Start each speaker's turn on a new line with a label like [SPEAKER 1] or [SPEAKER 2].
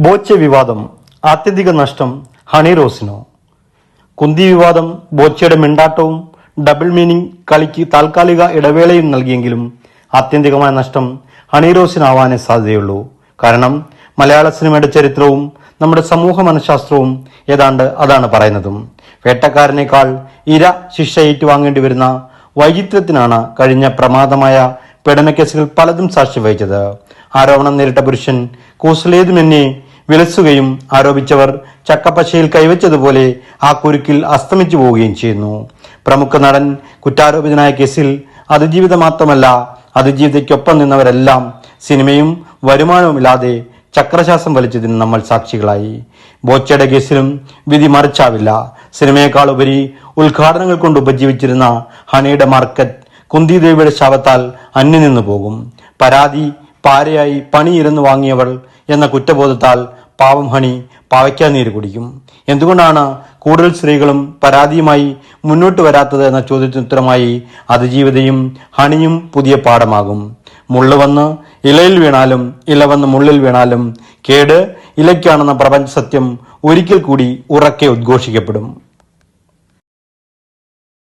[SPEAKER 1] ബോച്ചെ വിവാദം ആത്യന്തിക നഷ്ടം ഹണി റോസിനോ? കുന്തി വിവാദം ബോച്ചയുടെ മിണ്ടാട്ടവും ഡബിൾ മീനിങ് കളിക്ക് താൽക്കാലിക ഇടവേളയും നൽകിയെങ്കിലും ആത്യന്തികമായ നഷ്ടം ഹണി റോസിനാവാനേ സാധ്യതയുള്ളൂ. കാരണം മലയാള സിനിമയുടെ ചരിത്രവും നമ്മുടെ സമൂഹ മനഃശാസ്ത്രവും ഏതാണ്ട് അതാണ് പറയുന്നതും. വേട്ടക്കാരനേക്കാൾ ഇര ശിക്ഷ ഏറ്റുവാങ്ങേണ്ടി വരുന്ന വൈചിത്രത്തിനാണ് കഴിഞ്ഞ പ്രമാദമായ പീഡനക്കേസുകൾ പലതും സാക്ഷി വഹിച്ചത്. ആരോപണം നേരിട്ട പുരുഷൻ കൂസലേതുമെന്നെ വിലസുകയും ആരോപിച്ചവർ ചക്കപ്പശയിൽ കൈവച്ചതുപോലെ ആ കുരുക്കിൽ അസ്തമിച്ചു പോവുകയും ചെയ്യുന്നു. പ്രമുഖ നടൻ കുറ്റാരോപിതനായ കേസിൽ അതിജീവിത മാത്രമല്ല, അതിജീവിതയ്ക്കൊപ്പം നിന്നവരെല്ലാം സിനിമയും വരുമാനവുമില്ലാതെ ചക്രശ്വാസം വലിച്ചതിന് നമ്മൾ സാക്ഷികളായി. ബോച്ചയുടെ കേസിലും വിധി മറിച്ചാവില്ല. സിനിമയേക്കാൾ ഉപരി ഉദ്ഘാടനങ്ങൾ കൊണ്ട് ഉപജീവിച്ചിരുന്ന ഹണിയുടെ മാർക്കറ്റ് കുന്തിദേവിയുടെ ശാപത്താൽ അന്യം നിന്നു പോകും. പരാതി പാരയായി പണിയിരുന്ന് വാങ്ങിയവൾ എന്ന കുറ്റബോധത്താൽ പാവം ഹണി പാവയ്ക്കാനീര് കുടിക്കും. എന്തുകൊണ്ടാണ് കൂടുതൽ സ്ത്രീകളും പരാതിയുമായി മുന്നോട്ട് വരാത്തത് എന്ന ചോദ്യത്തിന് ഉത്തരമായി അതിജീവിതയും ഹണിയും പുതിയ പാഠമാകും. മുള്ളു വന്ന് ഇലയിൽ വീണാലും ഇല വന്ന് മുള്ളിൽ വീണാലും കേട് ഇലയ്ക്കാണെന്ന പ്രപഞ്ച സത്യം ഒരിക്കൽ കൂടി ഉറക്കെ ഉദ്ഘോഷിക്കപ്പെടും.